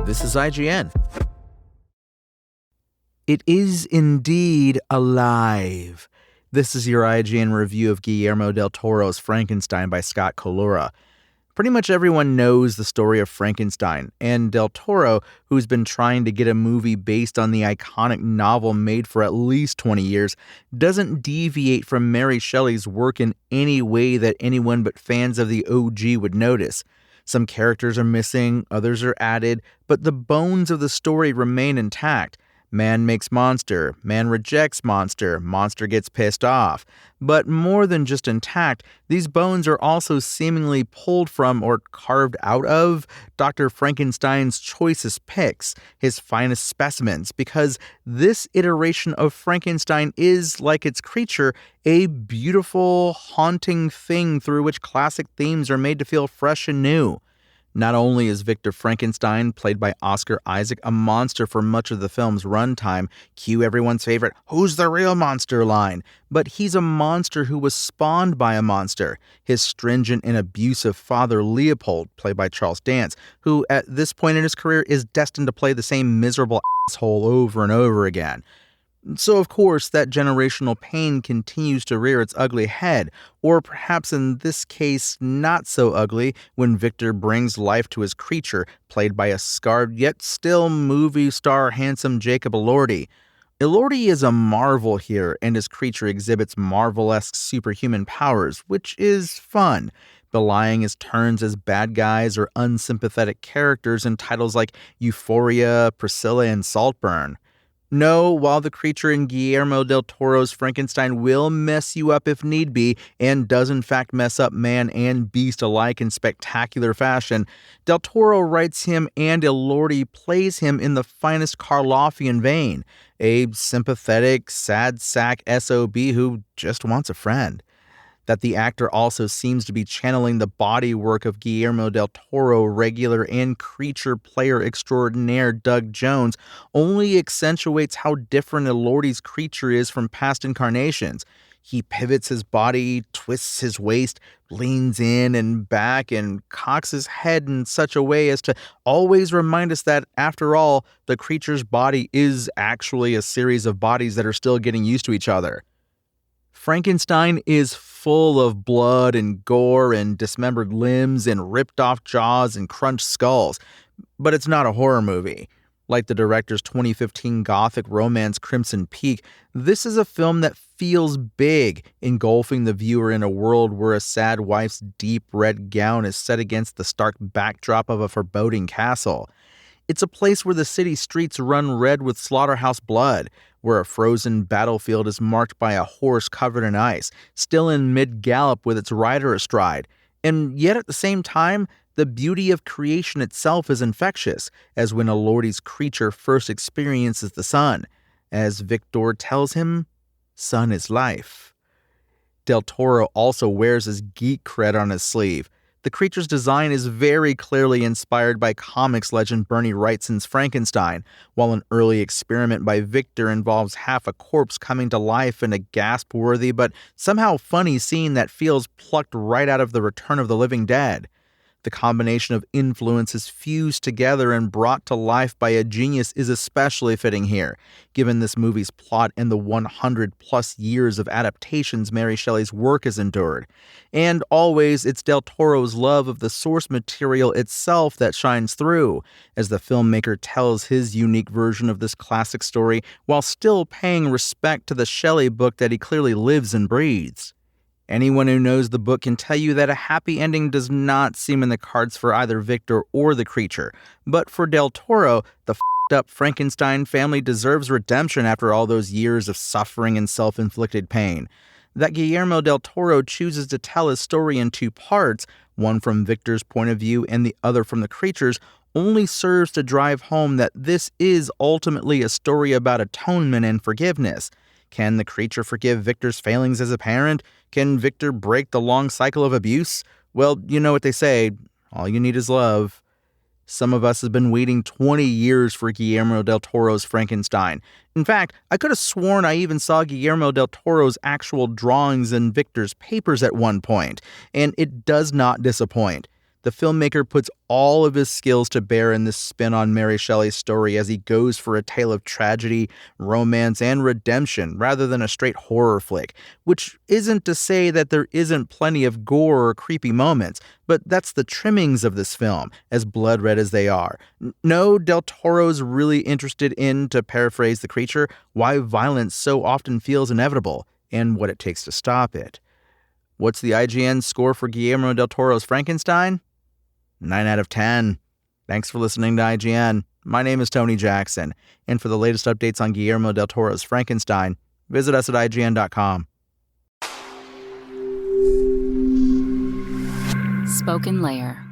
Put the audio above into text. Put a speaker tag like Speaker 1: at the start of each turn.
Speaker 1: This is IGN. It is indeed alive. This is your IGN review of Guillermo del Toro's Frankenstein by Scott Kolura. Pretty much everyone knows the story of Frankenstein, and Del Toro, who's been trying to get a movie based on the iconic novel made for at least 20 years, doesn't deviate from Mary Shelley's work in any way that anyone but fans of the OG would notice. Some characters are missing, others are added, but the bones of the story remain intact. Man makes monster, man rejects monster, monster gets pissed off. But more than just intact, these bones are also seemingly pulled from or carved out of Dr. Frankenstein's choicest picks, his finest specimens, because this iteration of Frankenstein is, like its creature, a beautiful, haunting thing through which classic themes are made to feel fresh and new. Not only is Victor Frankenstein, played by Oscar Isaac, a monster for much of the film's runtime, cue everyone's favorite "who's the real monster" line, but he's a monster who was spawned by a monster, his stringent and abusive father Leopold, played by Charles Dance, who at this point in his career is destined to play the same miserable asshole over and over again. So, of course, that generational pain continues to rear its ugly head, or perhaps in this case, not so ugly, when Victor brings life to his creature, played by a scarred yet still movie star handsome Jacob Elordi. Elordi is a marvel here, and his creature exhibits Marvel-esque superhuman powers, which is fun, belying his turns as bad guys or unsympathetic characters in titles like Euphoria, Priscilla, and Saltburn. No, while the creature in Guillermo del Toro's Frankenstein will mess you up if need be, and does in fact mess up man and beast alike in spectacular fashion, del Toro writes him and Elordi plays him in the finest Karloffian vein, a sympathetic, sad sack SOB who just wants a friend. That the actor also seems to be channeling the body work of Guillermo del Toro regular and creature player extraordinaire Doug Jones only accentuates how different Elordi's creature is from past incarnations. He pivots his body, twists his waist, leans in and back, and cocks his head in such a way as to always remind us that, after all, the creature's body is actually a series of bodies that are still getting used to each other. Frankenstein is full of blood and gore and dismembered limbs and ripped off jaws and crunched skulls, but it's not a horror movie. Like the director's 2015 gothic romance Crimson Peak, this is a film that feels big, engulfing the viewer in a world where a sad wife's deep red gown is set against the stark backdrop of a foreboding castle. It's a place where the city streets run red with slaughterhouse blood, where a frozen battlefield is marked by a horse covered in ice, still in mid-gallop with its rider astride. And yet at the same time, the beauty of creation itself is infectious, as when Elordi's creature first experiences the sun. As Victor tells him, sun is life. Del Toro also wears his geek cred on his sleeve. The creature's design is very clearly inspired by comics legend Bernie Wrightson's Frankenstein, while an early experiment by Victor involves half a corpse coming to life in a gasp-worthy but somehow funny scene that feels plucked right out of the Return of the Living Dead. The combination of influences fused together and brought to life by a genius is especially fitting here, given this movie's plot and the 100-plus years of adaptations Mary Shelley's work has endured. And always, it's Del Toro's love of the source material itself that shines through, as the filmmaker tells his unique version of this classic story while still paying respect to the Shelley book that he clearly lives and breathes. Anyone who knows the book can tell you that a happy ending does not seem in the cards for either Victor or the creature. But for Del Toro, the f***ed-up Frankenstein family deserves redemption after all those years of suffering and self-inflicted pain. That Guillermo del Toro chooses to tell his story in two parts, one from Victor's point of view and the other from the creature's, only serves to drive home that this is ultimately a story about atonement and forgiveness. Can the creature forgive Victor's failings as a parent? Can Victor break the long cycle of abuse? Well, you know what they say, all you need is love. Some of us have been waiting 20 years for Guillermo del Toro's Frankenstein. In fact, I could have sworn I even saw Guillermo del Toro's actual drawings in Victor's papers at one point, and it does not disappoint. The filmmaker puts all of his skills to bear in this spin on Mary Shelley's story as he goes for a tale of tragedy, romance, and redemption rather than a straight horror flick, which isn't to say that there isn't plenty of gore or creepy moments, but that's the trimmings of this film, as blood-red as they are. No, Del Toro's really interested in, to paraphrase the creature, why violence so often feels inevitable, and what it takes to stop it. What's the IGN score for Guillermo del Toro's Frankenstein? 9 out of 10. Thanks for listening to IGN. My name is Tony Jackson, and for the latest updates on Guillermo del Toro's Frankenstein, visit us at IGN.com.
Speaker 2: Spoken Layer.